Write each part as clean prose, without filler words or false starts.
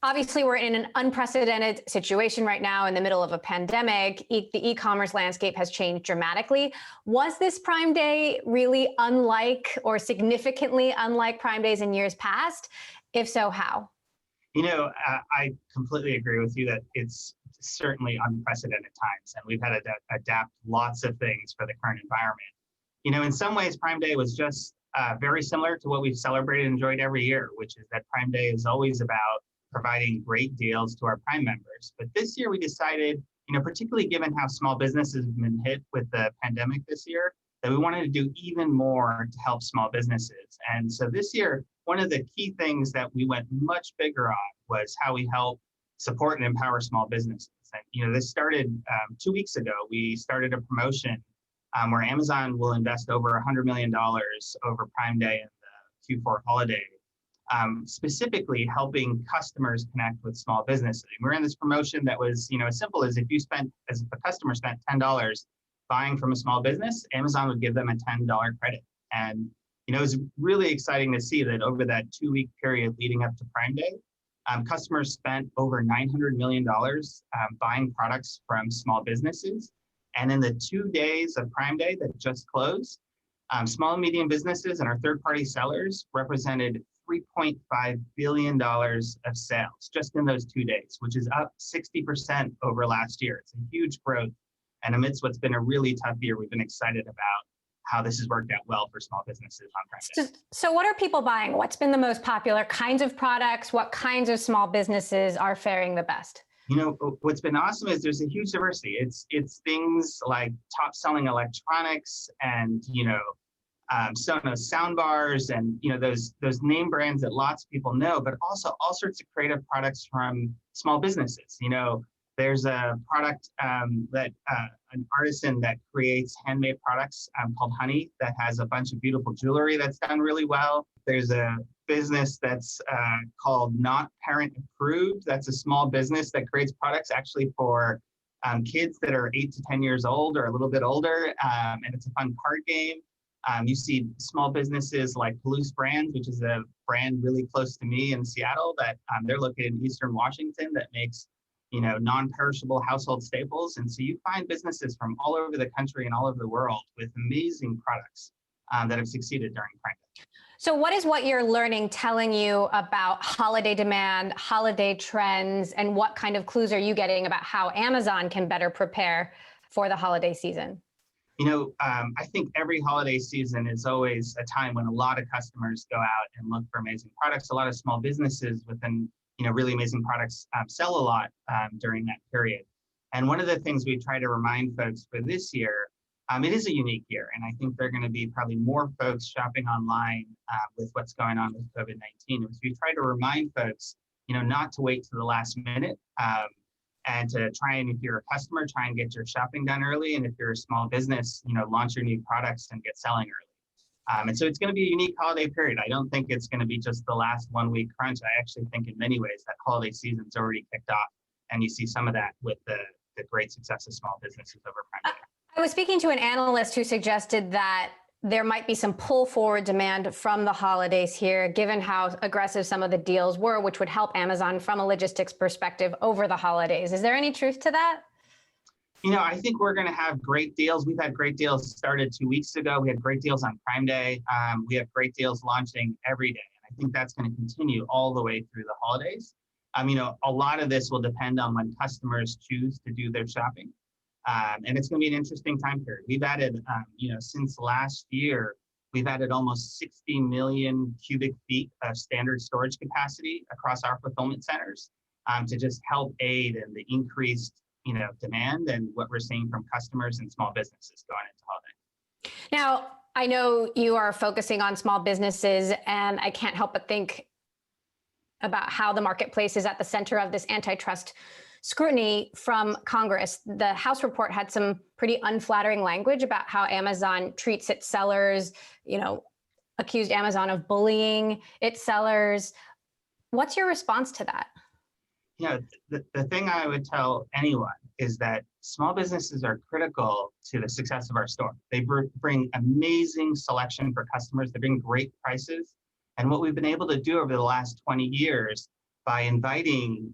Obviously, we're in an unprecedented situation right now in the middle of a pandemic. The e-commerce landscape has changed dramatically. Was this Prime Day really unlike or significantly unlike Prime Days in years past? If so, how? I completely agree with you that it's certainly unprecedented times, and we've had to adapt lots of things for the current environment. In some ways, Prime Day was just very similar to what we've celebrated and enjoyed every year, which is that Prime Day is always about providing great deals to our Prime members. But this year we decided, particularly given how small businesses have been hit with the pandemic this year, that we wanted to do even more to help small businesses. And so this year, one of the key things that we went much bigger on was how we help support and empower small businesses. And, this started 2 weeks ago. We started a promotion where Amazon will invest over $100 million over Prime Day and the Q4 holiday, specifically helping customers connect with small businesses. We're in this promotion that was, as simple as if a customer spent $10 buying from a small business, Amazon would give them a $10 credit. And, it was really exciting to see that over that 2-week period leading up to Prime Day, customers spent over $900 million buying products from small businesses. And in the 2 days of Prime Day that just closed, small and medium businesses and our third-party sellers represented $3.5 billion of sales just in those 2 days, which is up 60% over last year. It's a huge growth. And amidst what's been a really tough year, we've been excited about how this has worked out well for small businesses on Prime Day. So what are people buying? What's been the most popular kinds of products? What kinds of small businesses are faring the best? What's been awesome is there's a huge diversity. It's things like top selling electronics and, Sonos soundbars and, those name brands that lots of people know, but also all sorts of creative products from small businesses. There's a product that an artisan that creates handmade products called Honey that has a bunch of beautiful jewelry that's done really well. There's a business that's called Not Parent Approved. That's a small business that creates products actually for kids that are 8 to 10 years old or a little bit older, and it's a fun card game. You see small businesses like Palouse Brands, which is a brand really close to me in Seattle that they're located in Eastern Washington that makes non-perishable household staples. And so you find businesses from all over the country and all over the world with amazing products that have succeeded during Prime Day. So what you're learning telling you about holiday demand, holiday trends, and what kind of clues are you getting about how Amazon can better prepare for the holiday season? I think every holiday season is always a time when a lot of customers go out and look for amazing products. A lot of small businesses within really amazing products sell a lot during that period. And one of the things we try to remind folks for this year, it is a unique year. And I think there are going to be probably more folks shopping online with what's going on with COVID-19. So we try to remind folks, not to wait to the last minute and to try and, if you're a customer, try and get your shopping done early. And if you're a small business, launch your new products and get selling early. And so it's going to be a unique holiday period. I don't think it's going to be just the last 1 week crunch. I actually think in many ways that holiday season's already kicked off. And you see some of that with the great success of small businesses over Prime Day. I was speaking to an analyst who suggested that there might be some pull forward demand from the holidays here, given how aggressive some of the deals were, which would help Amazon from a logistics perspective over the holidays. Is there any truth to that? I think we're going to have great deals. We've had great deals started 2 weeks ago. We had great deals on Prime Day. We have great deals launching every day. And I think that's going to continue all the way through the holidays. A lot of this will depend on when customers choose to do their shopping. And it's going to be an interesting time period. We've added, since last year, we've added almost 60 million cubic feet of standard storage capacity across our fulfillment centers to just help aid in the increased demand and what we're seeing from customers and small businesses going into holiday. Now, I know you are focusing on small businesses, and I can't help but think about how the marketplace is at the center of this antitrust scrutiny from Congress. The House report had some pretty unflattering language about how Amazon treats its sellers, accused Amazon of bullying its sellers. What's your response to that? The thing I would tell anyone is that small businesses are critical to the success of our store. They bring amazing selection for customers. They bring great prices. And what we've been able to do over the last 20 years by inviting,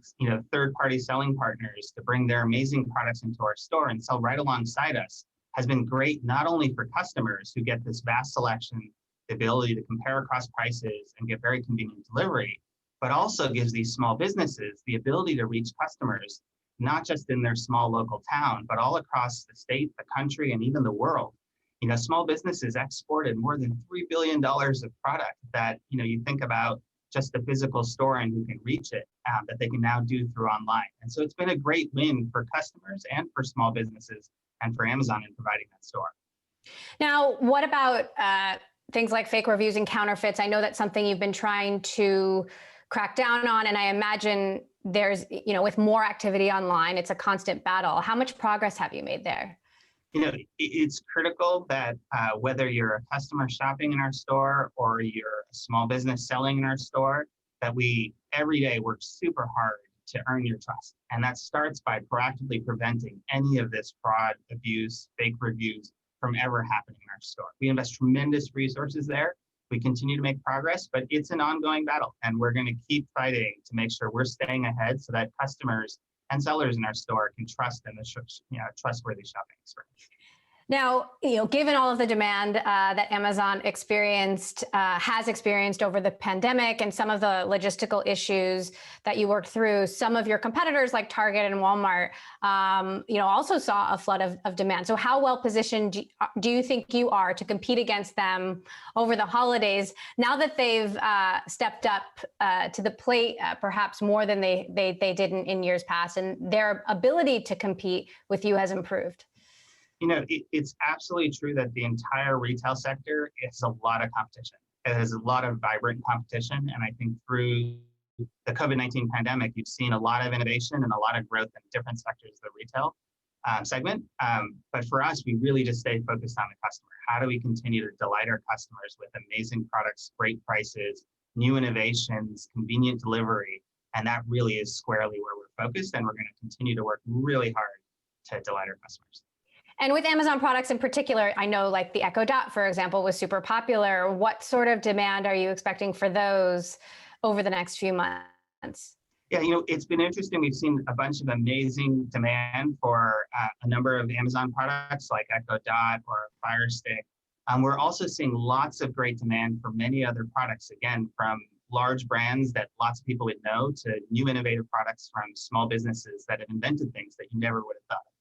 third-party selling partners to bring their amazing products into our store and sell right alongside us has been great, not only for customers who get this vast selection, the ability to compare across prices and get very convenient delivery, but also gives these small businesses the ability to reach customers, not just in their small local town, but all across the state, the country, and even the world. Small businesses exported more than $3 billion of product that, you think about just the physical store and who can reach it, that they can now do through online. And so it's been a great win for customers and for small businesses and for Amazon in providing that store. Now, what about things like fake reviews and counterfeits? I know that's something you've been trying to crack down on, and I imagine there's, with more activity online, it's a constant battle. How much progress have you made there? It's critical that whether you're a customer shopping in our store or you're a small business selling in our store, that we every day work super hard to earn your trust. And that starts by proactively preventing any of this fraud, abuse, fake reviews from ever happening in our store. We invest tremendous resources there. We continue to make progress, but it's an ongoing battle, and we're going to keep fighting to make sure we're staying ahead so that customers and sellers in our store can trust in the trustworthy shopping experience. Now, given all of the demand that Amazon has experienced over the pandemic and some of the logistical issues that you worked through, some of your competitors like Target and Walmart, also saw a flood of demand. So how well positioned do you think you are to compete against them over the holidays now that they've stepped up to the plate, perhaps more than they did in years past, and their ability to compete with you has improved? It's absolutely true that the entire retail sector is a lot of competition. It has a lot of vibrant competition. And I think through the COVID-19 pandemic, you've seen a lot of innovation and a lot of growth in different sectors of the retail segment. But for us, we really just stay focused on the customer. How do we continue to delight our customers with amazing products, great prices, new innovations, convenient delivery? And that really is squarely where we're focused. And we're going to continue to work really hard to delight our customers. And with Amazon products in particular, I know like the Echo Dot, for example, was super popular. What sort of demand are you expecting for those over the next few months? Yeah, it's been interesting. We've seen a bunch of amazing demand for a number of Amazon products like Echo Dot or Fire Stick. We're also seeing lots of great demand for many other products, again, from large brands that lots of people would know to new innovative products from small businesses that have invented things that you never would have thought of.